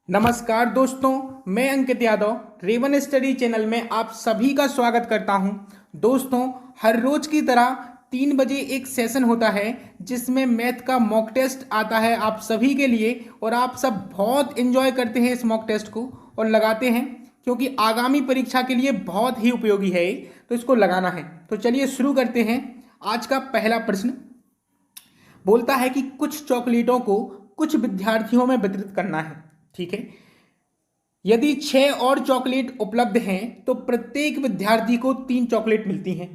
नमस्कार दोस्तों, मैं Ankit Yadav Raven study channel में आप सभी का स्वागत करता हूं। दोस्तों, हर रोज की तरह 3 बजे एक सेशन होता है जिसमें मैथ का मॉक टेस्ट आता है आप सभी के लिए और आप सब बहुत एंजॉय करते हैं इस मॉक टेस्ट को और लगाते हैं क्योंकि आगामी परीक्षा के लिए बहुत ही उपयोगी है ये, तो इसको लगाना है। तो चलिए शुरू करते हैं। आज का पहला प्रश्न बोलता है कि कुछ चॉकलेटों को कुछ विद्यार्थियों में वितरित करना है। ठीक है, यदि 6 और चॉकलेट उपलब्ध हैं तो प्रत्येक विद्यार्थी को 3 चॉकलेट मिलती हैं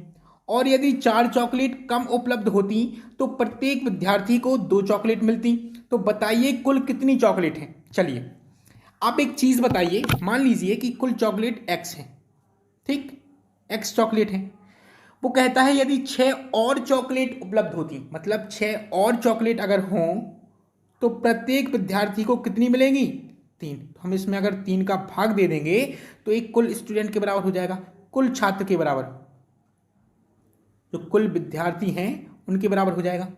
और यदि 4 चॉकलेट कम उपलब्ध होती तो प्रत्येक विद्यार्थी को 2 चॉकलेट मिलती। तो बताइए कुल कितनी चॉकलेट हैं। चलिए आप एक चीज़ बताइए, मान लीजिए कि कुल चॉकलेट x है, ठीक, x चॉकलेट है। वो कहता है यदि 6 और चॉकलेट उपलब्ध होती, मतलब 6 और चॉकलेट अगर हों तो प्रत्येक विद्यार्थी को कितनी मिलेंगी? 3। तो हम इसमें अगर 3 का भाग दे देंगे तो एक कुल स्टूडेंट के बराबर हो जाएगा, कुल छात्र के बराबर, जो कुल विद्यार्थी हैं उनके बराबर हो जाएगा।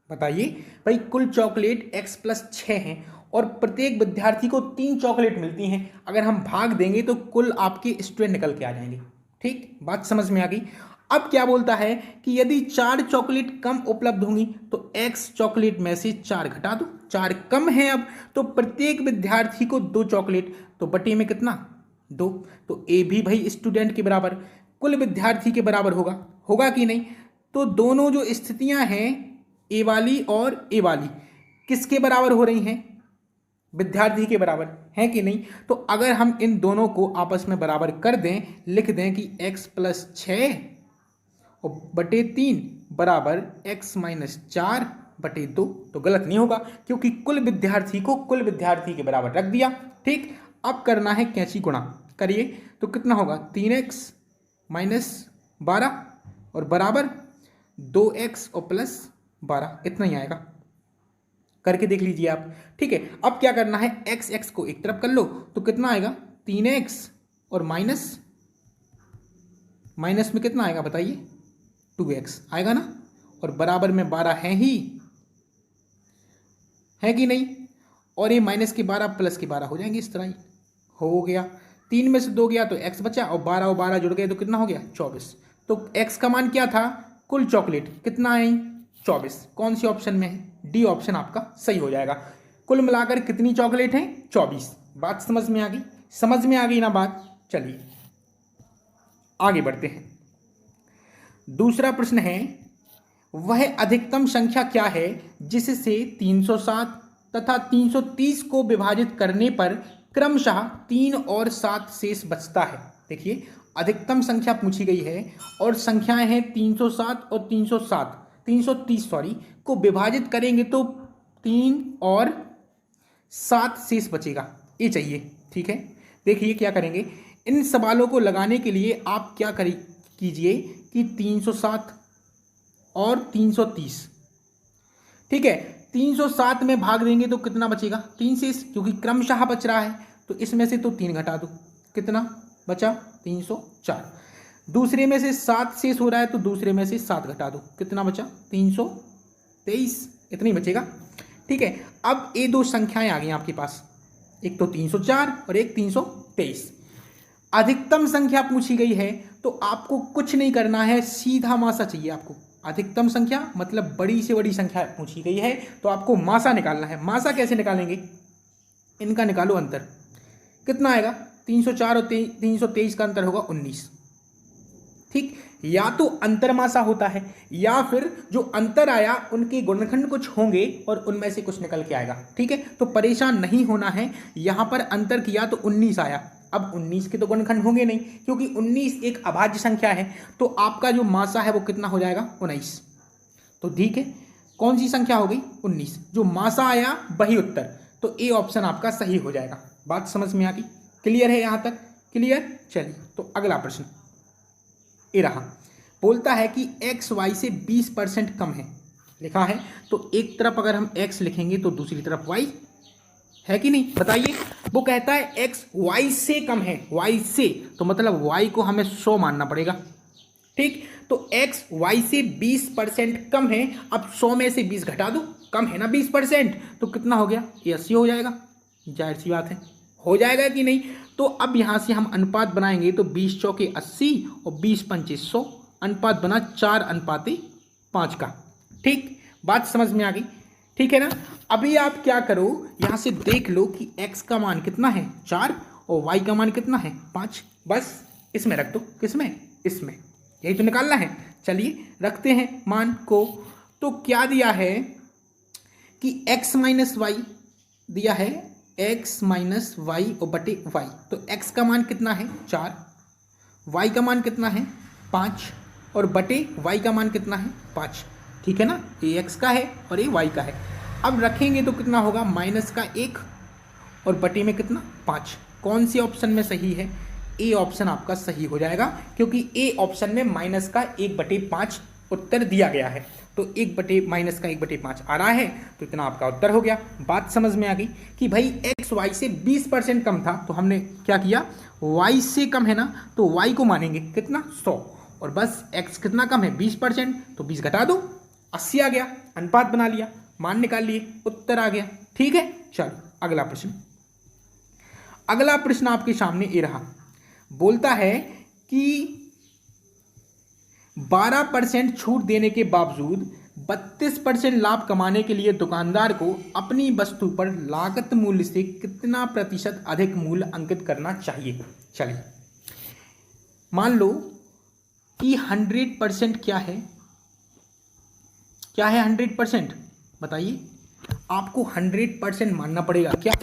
बताइए भाई, कुल चॉकलेट x + 6 हैं और प्रत्येक विद्यार्थी को 3 चॉकलेट मिलती हैं। अगर हम भाग देंगे तो कुल आपके स्टूडेंट निकल के आ जाएंगे। ठीक, बात समझ में आ गई। अब क्या बोलता है कि यदि 4 चॉकलेट कम उपलब्ध होंगी तो x चॉकलेट में से 4 घटा दो। 4 कम है अब, तो प्रत्येक विद्यार्थी को 2 चॉकलेट, तो बटे में कितना? 2। तो ए भी भाई स्टूडेंट के बराबर, कुल विद्यार्थी के बराबर होगा, होगा कि नहीं? तो दोनों जो स्थितियां हैं ए वाली और ए वाली किसके बराबर हो रही हैं? विद्यार्थी के बराबर है कि नहीं? तो अगर हम इन दोनों को आपस में बराबर कर दें, लिख दें कि x + 6 और बटे 3 बराबर x - 4 बटे 2, तो गलत नहीं होगा क्योंकि कुल विद्यार्थी को कुल विद्यार्थी के बराबर रख दिया। ठीक, अब करना है कैंची गुणा, करिए। तो कितना होगा? 3x - 12 और बराबर 2x और +12, इतना ही आएगा। करके देख लीजिए आप। ठीक है, अब क्या करना है, x को एक तरफ कर लो तो कितना आएगा? 3x और माइनस में कितना आएगा बताइए? 2x आएगा ना, और बराबर में 12 है कि नहीं? और ये -12 +12 हो जाएंगे, इस तरह ही हो गया। 3 में से 2 गया तो x बचा और 12 और 12 जुड़ गए तो कितना हो गया? 24। तो x का मान क्या था? कुल चॉकलेट कितना आई? 24। कौन सी ऑप्शन में है? डी ऑप्शन आपका सही हो जाएगा। कुल मिलाकर कितनी चॉकलेट हैं? 24। बात समझ में आ गई? समझ में आ गई ना बात? चलिए आगे बढ़ते हैं। दूसरा प्रश्न है, वह अधिकतम संख्या क्या है जिससे 307 तथा 330 को विभाजित करने पर क्रमशः 3 और 7 शेष बचता है। देखिए, अधिकतम संख्या पूछी गई है और संख्याएं हैं 307 और 330 को विभाजित करेंगे तो 3 और 7 शेष बचेगा, ये चाहिए। ठीक है, देखिए क्या करेंगे। इन सवालों को लगाने के लिए आप क्या कीजिए कि 307 और 330, ठीक है, 307 में भाग देंगे तो कितना बचेगा? 3 शेष, क्योंकि क्रमशः बच रहा है तो इसमें से तो 3 घटा दो, कितना बचा? 304। दूसरे में से 7 शेष हो रहा है तो दूसरे में से 7 घटा दो, कितना बचा? 323, इतना ही बचेगा। ठीक है, अब ये दो संख्याएं आ गई आपके पास, एक तो 304 और एक 323। अधिकतम संख्या पूछी गई है तो आपको कुछ नहीं करना है, सीधा मासा चाहिए आपको। अधिकतम संख्या मतलब बड़ी से बड़ी संख्या पूछी गई है तो आपको मासा निकालना है। मासा कैसे निकालेंगे? इनका निकालो अंतर, कितना आएगा? 304 और 323 का अंतर होगा 19। ठीक, या तो अंतर मासा होता है या फिर जो अंतर आया उनके गुणनखंड कुछ होंगे और उनमें से कुछ निकल के आएगा। ठीक है, तो परेशान नहीं होना है। यहां पर अंतर किया तो 19 आया, अब 19 के तो गुणनखंड होंगे नहीं क्योंकि 19 एक अभाज्य संख्या है, तो आपका जो मासा है वो कितना हो जाएगा? 19। तो ठीक है, कौन सी संख्या हो गई? 19। जो मासा आया वही उत्तर, तो ए ऑप्शन आपका सही हो जाएगा। बात समझ में आ गई? क्लियर है यहां तक? क्लियर। चलिए तो अगला प्रश्न ये रहा। बोलता है कि x y से 20% कम है, लिखा है, तो एक तरफ अगर हम x लिखेंगे तो दूसरी तरफ y है कि नहीं? बताइए। वो कहता है x y से कम है, y से, तो मतलब y को हमें 100 मानना पड़ेगा। ठीक, तो x y से 20% कम है। अब 100 में से 20 घटा दो, कम है ना 20%, तो कितना हो गया? ये 80 हो जाएगा। जाहिर सी बात है हो जाएगा कि नहीं। तो अब यहाँ से हम अनुपात बनाएंगे तो 20 चौके 80 और 20 पंचे 100, अनुपात बना 4:5 का। ठीक, बात समझ में आ गई, ठीक है ना। अभी आप क्या करो, यहाँ से देख लो कि x का मान कितना है 4 और y का मान कितना है 5, बस इसमें रख दो। किसमें? इसमें, यही तो निकालना है। चलिए रखते हैं मान को। तो क्या दिया है कि x माइनस वाई दिया है, x माइनस वाई और बटे y। तो x का मान कितना है 4, y का मान कितना है 5 और बटे y का मान कितना है 5। ठीक है ना, ये x का है और ये y का है। अब रखेंगे तो कितना होगा माइनस का 1 और बटे में कितना 5। कौन सी ऑप्शन में सही है? ए ऑप्शन आपका सही हो जाएगा, क्योंकि ए ऑप्शन में माइनस का 1/5 उत्तर दिया गया है। तो माइनस का 1/5 आ रहा है, तो इतना आपका उत्तर हो गया। बात समझ में आ गई कि भाई x y से 20% कम था, तो हमने क्या किया, y से कम है ना, तो y को मानेंगे कितना 100, और बस x कितना कम है 20%, तो 20 घटा दो 80 आ गया, अनुपात बना लिया, मान निकाल लिए, उत्तर आ गया। ठीक है, चलो अगला प्रश्न। अगला प्रश्न आपके सामने ये रहा, बोलता है कि 12% छूट देने के बावजूद 32% लाभ कमाने के लिए दुकानदार को अपनी वस्तु पर लागत मूल्य से कितना प्रतिशत अधिक मूल्य अंकित करना चाहिए। चलिए मान लो कि 100% क्या है, क्या है 100%? बताइए, आपको 100% मानना पड़ेगा क्या?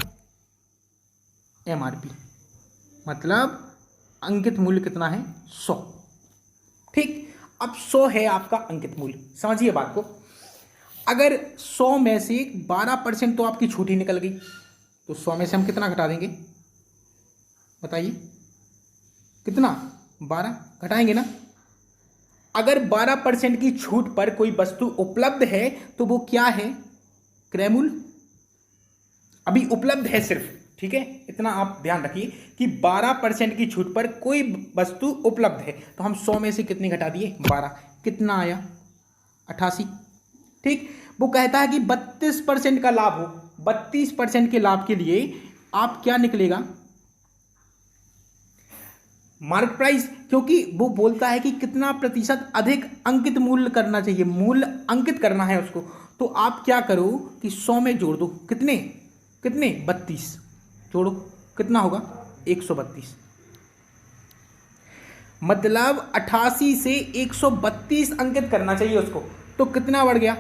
MRP मतलब अंकित मूल्य कितना है 100। ठीक, अब 100 है आपका अंकित मूल्य, समझिए बात को। अगर 100 में से 12% तो आपकी छूट ही निकल गई, तो 100 में से हम कितना घटा देंगे? बताइए कितना, 12 घटाएंगे ना। अगर 12% की छूट पर कोई वस्तु उपलब्ध है तो वो क्या है? क्रय मूल्य अभी उपलब्ध है सिर्फ, ठीक है, इतना आप ध्यान रखिए कि 12% की छूट पर कोई वस्तु उपलब्ध है, तो हम 100 में से कितने घटा दिए 12, कितना आया 88। ठीक, वो कहता है कि 32% का लाभ हो, 32% के लाभ के लिए आप क्या निकलेगा मार्केट प्राइस, क्योंकि वो बोलता है कि कितना प्रतिशत अधिक अंकित मूल्य करना चाहिए, मूल्य अंकित करना है उसको। तो आप क्या करो कि 100 में जोड़ दो, कितने 32 जोड़ो, कितना होगा 132, मतलब 88 से 132 अंकित करना चाहिए उसको। तो कितना बढ़ गया,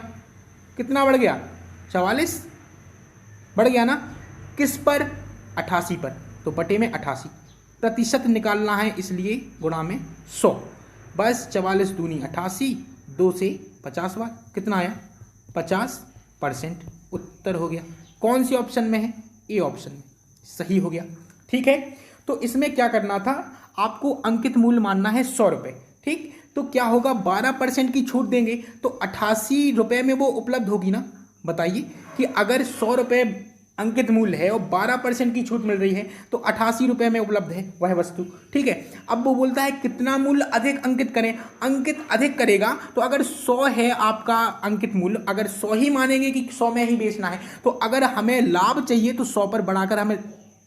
44 बढ़ गया ना, किस पर 88 पर, तो बटे में 88 प्रतिशत निकालना है, इसलिए गुणा में 100, बस 44 दूनी 88, 2 से 50 बार, कितना आया 50%, उत्तर हो गया। कौन सी ऑप्शन में है? ए ऑप्शन में, सही हो गया। ठीक है, तो इसमें क्या करना था, आपको अंकित मूल्य मानना है 100 रुपये। ठीक, तो क्या होगा 12% की छूट देंगे तो 88 रुपये में वो उपलब्ध होगी ना। बताइए कि अगर 100 रुपये अंकित मूल्य है और 12% की छूट मिल रही है तो 88 रुपये में उपलब्ध है वह वस्तु। ठीक है, अब वो बोलता है कितना मूल्य अधिक अंकित करें, अंकित अधिक करेगा तो अगर 100 है आपका अंकित मूल्य, अगर 100 ही मानेंगे कि 100 में ही बेचना है, तो अगर हमें लाभ चाहिए तो 100 पर बढ़ाकर हमें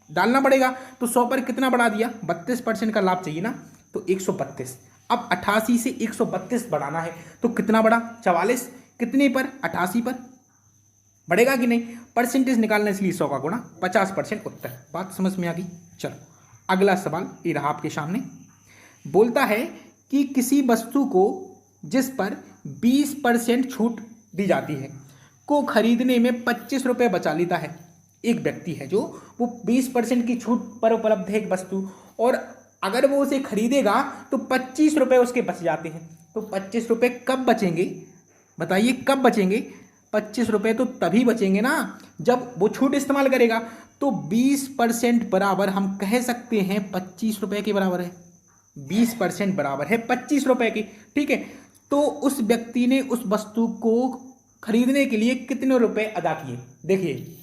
डालना पड़ेगा। तो 100 पर कितना बढ़ा दिया, 32% का लाभ चाहिए ना, तो 132। अब 88 से 132 बढ़ाना है तो कितना बढ़ा 44, कितने पर 88 पर, बढ़ेगा कि नहीं, परसेंटेज निकालने इसलिए 100 का गुणा 50%, उत्तर। बात समझ में आ गई। चलो अगला सवाल ये रहा आपके सामने, बोलता है कि किसी वस्तु को जिस पर 20% छूट दी जाती है को खरीदने में 25 रुपये बचा लेता है। एक व्यक्ति है जो वो 20% की छूट पर उपलब्ध है एक वस्तु, और अगर वो उसे खरीदेगा तो 25 रुपये उसके बच जाते हैं। तो 25 रुपये कब बचेंगे, बताइए कब बचेंगे? 25 रुपये तो तभी बचेंगे ना जब वो छूट इस्तेमाल करेगा। तो 20% बराबर हम कह सकते हैं 25 रुपये के बराबर है, 20% बराबर है 25 रुपये के। ठीक है, तो उस व्यक्ति ने उस वस्तु को खरीदने के लिए कितने रुपए अदा किए? देखिए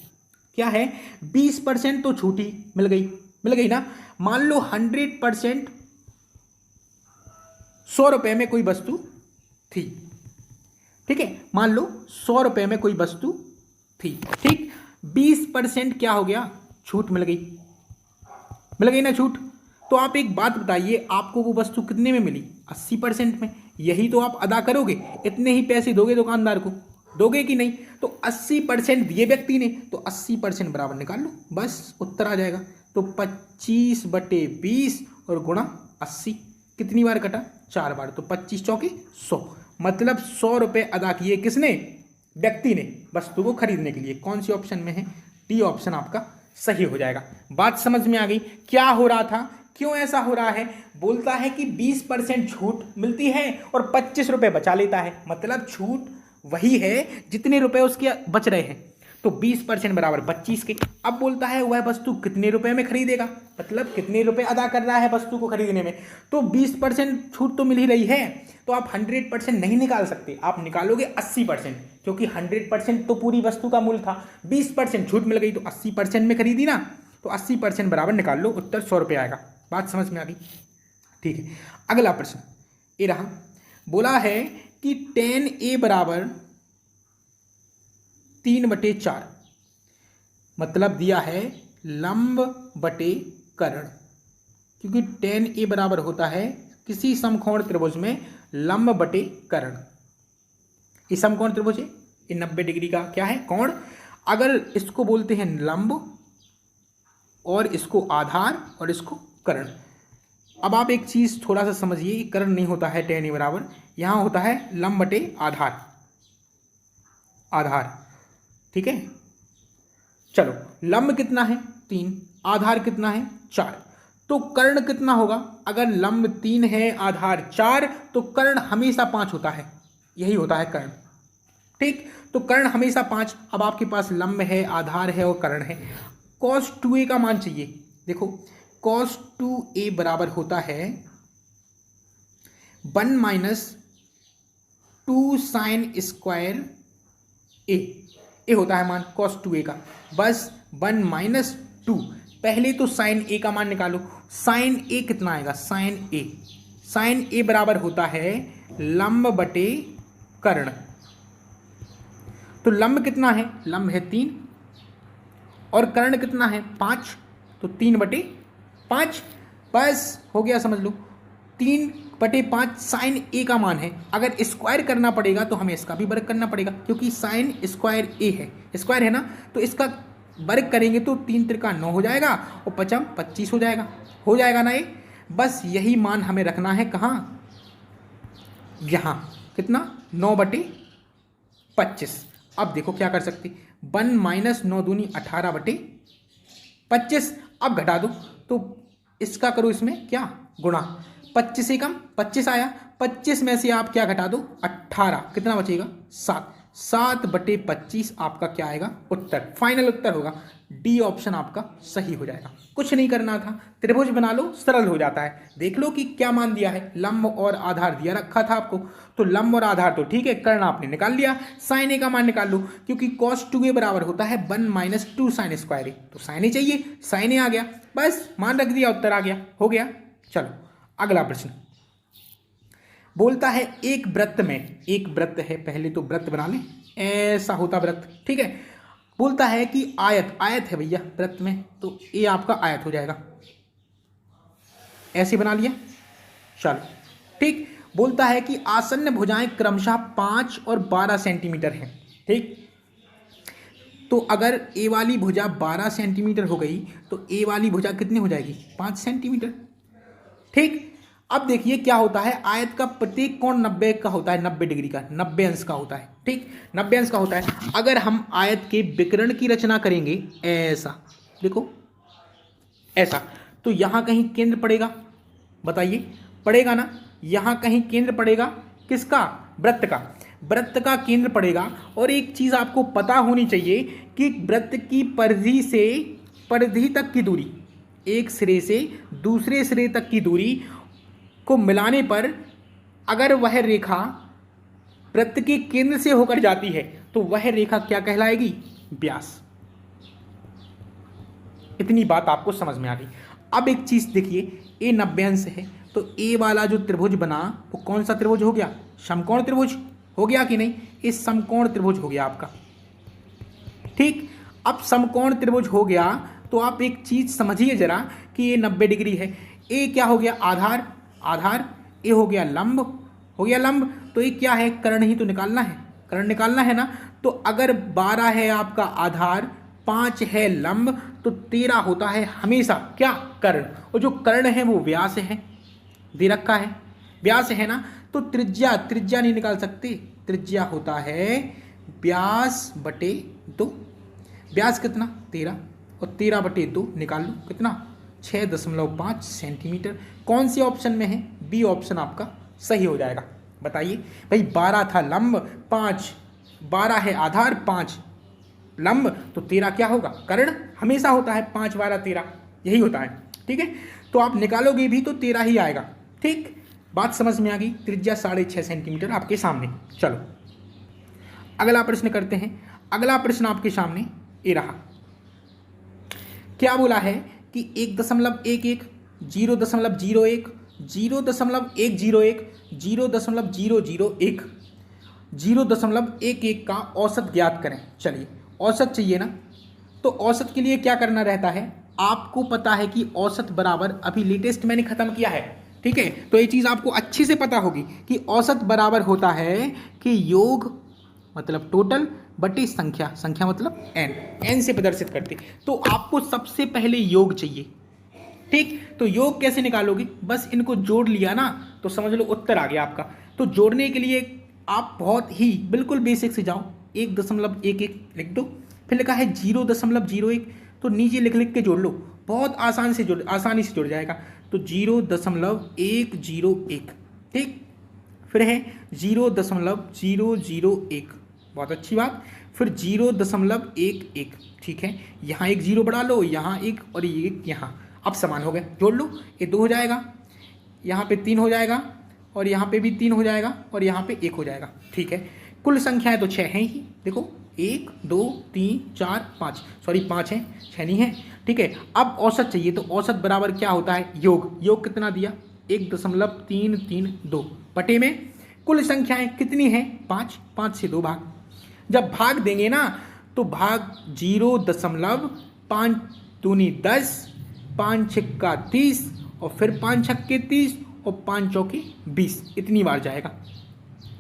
क्या है, 20% तो छूटी मिल गई ना। मान लो 100% 100 रुपये में कोई वस्तु थी, ठीक है, मान लो 100 रुपये में कोई वस्तु थी, ठीक, 20% क्या हो गया छूट मिल गई ना छूट। तो आप एक बात बताइए, आपको वो वस्तु कितने में मिली? 80% में। यही तो आप अदा करोगे, इतने ही पैसे दोगे दुकानदार को, दोगे कि नहीं? तो 80% दिए व्यक्ति ने, तो 80% बराबर निकाल लो, बस उत्तर आ जाएगा। तो 25/20 और गुणा 80, कितनी बार कटा? 4 बार। तो 25 चौके 100, मतलब 100 रुपये अदा किए किसने? व्यक्ति ने, वस्तु को खरीदने के लिए। कौन सी ऑप्शन में है? डी ऑप्शन आपका सही हो जाएगा। बात समझ में आ गई? क्या हो रहा था, क्यों ऐसा हो रहा है? बोलता है कि 20% छूट मिलती है और 25 रुपये बचा लेता है, मतलब छूट वही है जितने रुपए उसके बच रहे हैं। तो 20% बराबर 25 के। अब बोलता है वह वस्तु कितने रुपए में खरीदेगा, मतलब कितने रुपए अदा कर रहा है वस्तु को खरीदने में। तो 20% छूट तो मिल ही रही है, तो आप 100% नहीं निकाल सकते, आप निकालोगे 80%, क्योंकि 100% तो पूरी वस्तु का मूल्य था, 20% छूट मिल गई तो 80% में खरीदी ना, तो 80% बराबर निकाल लो, उत्तर 100 रुपये आएगा। बात समझ में आ गई? ठीक है, अगला प्रश्न ये रहा। बोला है कि tan A बराबर 3/4, मतलब दिया है लंब बटे कर्ण, क्योंकि tan A बराबर होता है किसी समकोण त्रिभुज में लंब बटे कर्ण। ये समकोण त्रिभुज है, ये 90 डिग्री का क्या है? कोण। अगर इसको बोलते हैं लंब और इसको आधार और इसको कर्ण। अब आप एक चीज थोड़ा सा समझिए, कर्ण नहीं होता है tan A बराबर, यहां होता है लंब बटे आधार, आधार। ठीक है, चलो लंब कितना है? 3, आधार कितना है? 4। तो कर्ण कितना होगा? अगर लंब 3 है, आधार 4, तो कर्ण हमेशा 5 होता है, यही होता है कर्ण। ठीक, तो कर्ण हमेशा 5। अब आपके पास लंब है, आधार है और कर्ण है। cos 2a का मान चाहिए। देखो cos 2a बराबर होता है 1 - 2 sin स्क्वायर a, ये होता है मान cos 2a का, बस 1 - 2। पहले तो sin a का मान निकालो। sin a कितना आएगा? sin a बराबर होता है लंब बटे कर्ण। तो लंब कितना है? लंब है 3 और कर्ण कितना है? 5, तो 3/5, बस हो गया, समझ लो। 3/5 sin a का मान है। अगर स्क्वायर करना पड़ेगा तो हमें इसका भी वर्ग करना पड़ेगा, क्योंकि sin स्क्वायर a है, स्क्वायर है ना, तो इसका वर्ग करेंगे तो 3 त्रिका 9 हो जाएगा और 5 25 हो जाएगा ना ये। बस यही मान हमें रखना है कहाँ? यहाँ। कितना? 9/25। अब देखो क्या कर सकते, 1 - 9 दूनी 18/25। अब घटा दो, तो इसका करो इसमें क्या? गुणा। 25 से कम 25 आया, 25 में से आप क्या घटा दो? 18, कितना बचेगा? 7। 7/25 आपका क्या आएगा? उत्तर, फाइनल उत्तर होगा डी ऑप्शन आपका सही हो जाएगा। कुछ नहीं करना था, त्रिभुज बना लो, सरल हो जाता है। देख लो कि क्या मान दिया है, लंब और आधार दिया रखा था आपको, तो लंब और आधार तो ठीक है, कर्ण आपने निकाल लिया। sin a का मान निकाल लो, क्योंकि cos 2a बराबर होता है 1 - 2 sin स्क्वायर a, तो sin a चाहिए, sin a आ गया, बस मान रख दिया, उत्तर आ गया, हो गया। चलो अगला प्रश्न। बोलता है एक वृत्त में, एक वृत्त है, पहले तो वृत्त बना लें, ऐसा होता वृत्त, ठीक है। बोलता है कि आयत, आयत है भैया वृत्त में, तो ये आपका आयत हो जाएगा, ऐसे बना लिया। चलो ठीक, बोलता है कि आसन्न भुजाएं क्रमशः 5 और 12 सेंटीमीटर हैं, ठीक। तो अगर ए वाली भुजा 12 सेंटीमीटर हो गई तो ए वाली भुजा कितनी हो जाएगी? 5 सेंटीमीटर, ठीक। अब देखिए क्या होता है, आयत का प्रत्येक कोण 90 का होता है, 90 डिग्री का, 90 अंश का होता है, ठीक, 90 अंश का होता है। अगर हम आयत के विकर्ण की रचना करेंगे ऐसा, देखो ऐसा, तो यहाँ कहीं केंद्र पड़ेगा, बताइए पड़ेगा ना, यहाँ कहीं केंद्र पड़ेगा, किसका? वृत्त का, वृत्त का केंद्र पड़ेगा। और एक चीज आपको पता होनी चाहिए कि वृत्त की परिधि से परिधि तक की दूरी, एक सिरे से दूसरे सिरे तक की दूरी को मिलाने पर अगर वह रेखा वृत्त के केंद्र से होकर जाती है तो वह रेखा क्या कहलाएगी? व्यास। इतनी बात आपको समझ में आ गई। अब एक चीज देखिए, ए 90 अंश है, तो ए वाला जो त्रिभुज बना वो कौन सा त्रिभुज हो गया? समकोण त्रिभुज हो गया कि नहीं? इस समकोण त्रिभुज हो गया आपका, ठीक। अब समकोण त्रिभुज हो गया तो आप एक चीज़ समझिए जरा कि ये 90 डिग्री है। ए क्या हो गया, आधार, आधार, ए हो गया लंब, हो गया लंब, तो ये क्या है, कर्ण ही तो निकालना है, कर्ण निकालना है ना। तो अगर 12 है आपका आधार, 5 है लंब, तो 13 होता है हमेशा क्या, कर्ण। और जो कर्ण है वो व्यास है, दे रखा है, व्यास है ना। तो त्रिज्या, त्रिज्या नहीं निकाल सकते, त्रिज्या होता है व्यास बटे 2। व्यास कितना, 13, और 13 बटे 2 निकाल लो कितना, 6.5 सेंटीमीटर। कौन सी ऑप्शन में है, बी ऑप्शन आपका सही हो जाएगा। बताइए भाई, 12 था लंब, 5, 12 है आधार, 5 लंब, तो 13 क्या होगा, कर्ण। हमेशा होता है 5 12 13, यही होता है, ठीक है। तो आप निकालोगे भी तो 13 ही आएगा, ठीक। बात समझ में आ गई। त्रिज्या 6.5 सेंटीमीटर आपके सामने। चलो अगला प्रश्न करते हैं। अगला प्रश्न आपके सामने ये रहा। क्या बोला है कि 1.11, 0.01, 0.101, 0.001, 0.11 का औसत ज्ञात करें। चलिए औसत चाहिए ना, तो औसत के लिए क्या करना रहता है, आपको पता है कि औसत बराबर, अभी लेटेस्ट मैंने खत्म किया है, ठीक है। तो ये चीज़ आपको अच्छे से पता होगी कि औसत बराबर होता है कि योग मतलब टोटल बटे संख्या, संख्या मतलब एन, एन से प्रदर्शित करते। तो आपको सबसे पहले योग चाहिए, ठीक। तो योग कैसे निकालोगे, बस इनको जोड़ लिया ना तो समझ लो उत्तर आ गया आपका। तो जोड़ने के लिए आप बहुत ही बिल्कुल बेसिक से जाओ, 1.11 लिख दो, फिर लिखा है 0.01, तो नीचे लिख लिख के जोड़ लो, बहुत आसानी से जुड़ जाएगा। तो 0.101, ठीक। फिर है 0.001, बहुत अच्छी बात। फिर 0.11, ठीक है। यहाँ एक जीरो बढ़ा लो, यहाँ एक और ये एक यहाँ, अब समान हो गए, जोड़ लो, ये 2 हो जाएगा, यहाँ पे 3 हो जाएगा, और यहाँ पे भी 3 हो जाएगा, और यहाँ पे 1 हो जाएगा, ठीक है। कुल संख्याएं तो 6 हैं ही, देखो 1 2 3 4 5, सॉरी 5 हैं, 6 नहीं है, ठीक है। अब औसत चाहिए, तो औसत बराबर क्या होता है, योग, योग कितना दिया 1.332 बटे में कुल संख्याएं कितनी हैं 5, 5 से 2 भाग। जब भाग देंगे ना तो भाग 0.5 दूनी 10, 5 छक्का 30, और फिर 5 छक्के 30, और 5 चौके 20, इतनी बार जाएगा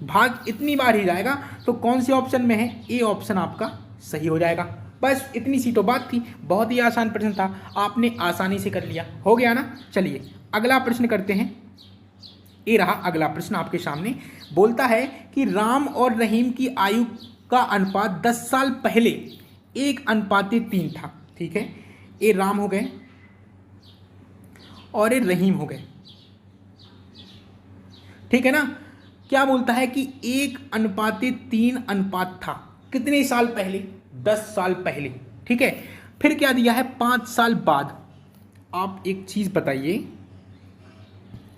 भाग, इतनी बार ही जाएगा। तो कौन से ऑप्शन में है, ए ऑप्शन आपका सही हो जाएगा। बस इतनी सी तो बात थी, बहुत ही आसान प्रश्न था, आपने आसानी से कर लिया, हो गया ना। चलिए अगला प्रश्न करते हैं। ये रहा अगला प्रश्न आपके सामने। बोलता है कि राम और रहीम की आयु का अनुपात 10 साल पहले 1:3 था, ठीक है। ये राम हो गए और ये रहीम हो गए, ठीक है ना। क्या बोलता है कि 1:3 अनुपात था, कितने साल पहले, 10 साल पहले, ठीक है। फिर क्या दिया है 5 साल बाद। आप एक चीज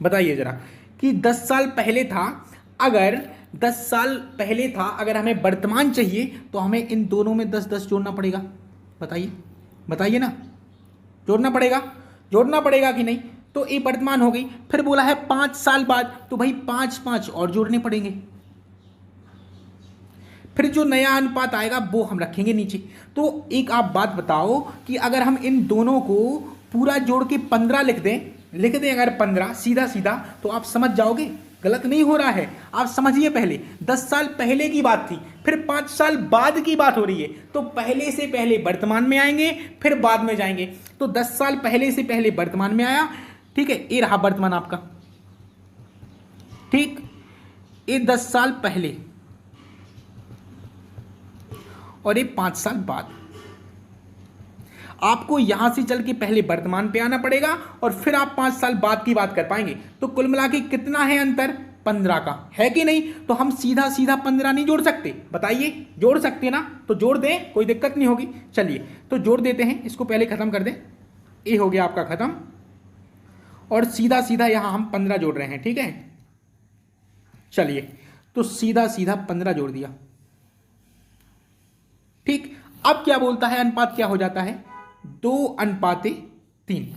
बताइए जरा कि 10 साल पहले था, अगर 10 साल पहले था, अगर हमें वर्तमान चाहिए तो हमें इन दोनों में 10-10 जोड़ना पड़ेगा। बताइए ना, जोड़ना पड़ेगा कि नहीं। तो ये वर्तमान हो गई। फिर बोला है 5 साल बाद, तो भाई 5-5 और जोड़ने पड़ेंगे। फिर जो नया अनुपात आएगा वो हम रखेंगे नीचे। तो एक आप बात बताओ कि अगर हम इन दोनों को पूरा जोड़ के 15 लिख दें अगर 15 सीधा सीधा, तो आप समझ जाओगे गलत नहीं हो रहा है। आप समझिए, पहले 10 साल पहले की बात थी, फिर 5 साल बाद की बात हो रही है, तो पहले से पहले वर्तमान में आएंगे, फिर बाद में जाएंगे। तो 10 साल पहले से पहले वर्तमान में आया, ठीक है। ये रहा वर्तमान आपका, ठीक। ये 10 साल पहले और ये 5 साल बाद। आपको यहां से चल के पहले वर्तमान पे आना पड़ेगा और फिर आप 5 साल बाद की बात कर पाएंगे। तो कुल मिला के कितना है अंतर, 15 का है कि नहीं। तो हम सीधा सीधा 15 नहीं जोड़ सकते, बताइए, जोड़ सकते ना, तो जोड़ दें, कोई दिक्कत नहीं होगी। चलिए तो जोड़ देते हैं, इसको पहले खत्म कर दें। ये हो गया आपका खत्म, और सीधा सीधा यहां हम 15 जोड़ रहे हैं, ठीक है। चलिए तो सीधा सीधा 15 जोड़ दिया, ठीक। अब क्या बोलता है, अनुपात क्या हो जाता है, 2:3।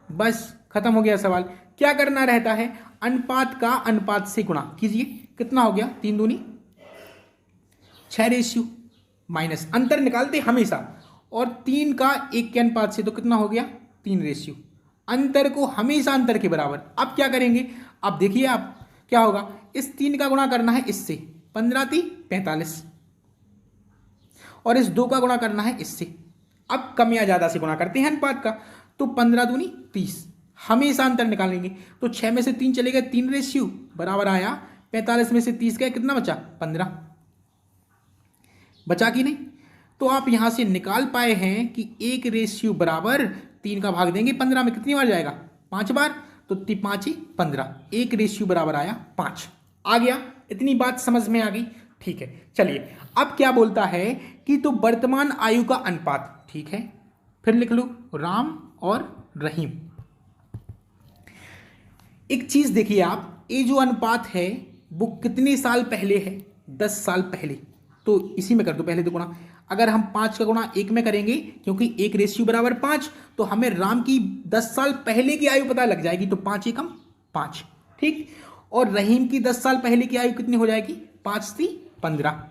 बस खत्म हो गया सवाल। क्या करना रहता है, अनुपात का अनुपात से गुणा कीजिए, कितना हो गया, 3 दूनी 6 रेशियो माइनस, अंतर निकालते हमेशा, और 3 का 1 के अनुपात से, तो कितना हो गया 3 रेशियो। अंतर को हमेशा अंतर के बराबर। अब क्या करेंगे, अब देखिए आप क्या होगा, इस 3 का गुणा करना है इससे, 15 × 3 = 45, और इस 2 का गुणा करना है इससे। अब कम या ज्यादा से गुणा करते हैं अनुपात का, तो 15 दूनी 30, हमेशा अंतर निकालेंगे। तो 6 में से 3 चले गए, 3 रेशियो बराबर आया 45 में से 30 गए, कितना बचा 15, बचा कि नहीं। तो आप यहां से निकाल पाए हैं कि 1 रेशियो बराबर 3 का भाग देंगे 15 में, कितनी बार जाएगा 5 बार, तो 5 × 15, 1 रेशियो बराबर आया 5। आ गया, इतनी बात समझ में आ गई, ठीक है। चलिए अब क्या बोलता है कि तो वर्तमान आयु का अनुपात, ठीक है, फिर लिख लो राम और रहीम। एक चीज देखिए आप, ये जो अनुपात है वो कितने साल पहले है, 10 साल पहले, तो इसी में कर दो पहले तो गुणा। अगर हम 5 का गुणा 1 में करेंगे, क्योंकि 1 रेशियो बराबर 5, तो हमें राम की 10 साल पहले की आयु पता लग जाएगी, तो 5 × 1 = 5, ठीक। और रहीम की 10 साल पहले की आयु कितनी हो जाएगी, 5 × 3 = 15,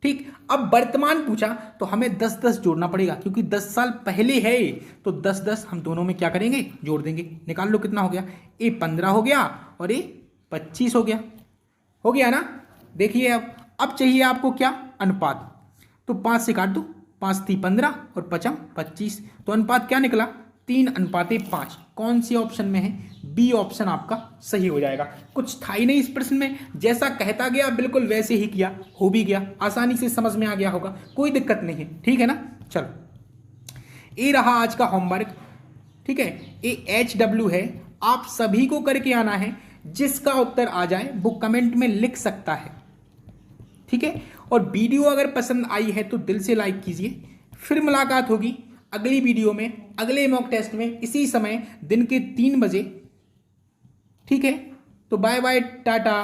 ठीक। अब वर्तमान पूछा तो हमें 10-10 जोड़ना पड़ेगा, क्योंकि 10 साल पहले है, तो 10-10 हम दोनों में क्या करेंगे, जोड़ देंगे। निकाल लो कितना हो गया, ये 15 हो गया और ये 25 हो गया ना। देखिए अब चाहिए आपको क्या, अनुपात, तो 5 से काट दो, 5 × 3 = 15 और 5 × 25, तो अनुपात क्या निकला 3:5। कौन सी ऑप्शन में है, बी ऑप्शन आपका सही हो जाएगा। कुछ था ही नहीं इस प्रश्न में, जैसा कहता गया बिल्कुल वैसे ही किया, हो भी गया, आसानी से समझ में आ गया होगा, कोई दिक्कत नहीं है, ठीक है ना। चलो ये रहा आज का होमवर्क, ठीक है। ये HW है, आप सभी को करके आना है, जिसका उत्तर आ जाए वो कमेंट में लिख सकता है, ठीक है। और वीडियो अगर पसंद आई है तो दिल से लाइक कीजिए। फिर मुलाकात होगी अगली वीडियो में, अगले मॉक टेस्ट में, इसी समय दिन के 3 बजे, ठीक है। तो बाय बाय, टाटा।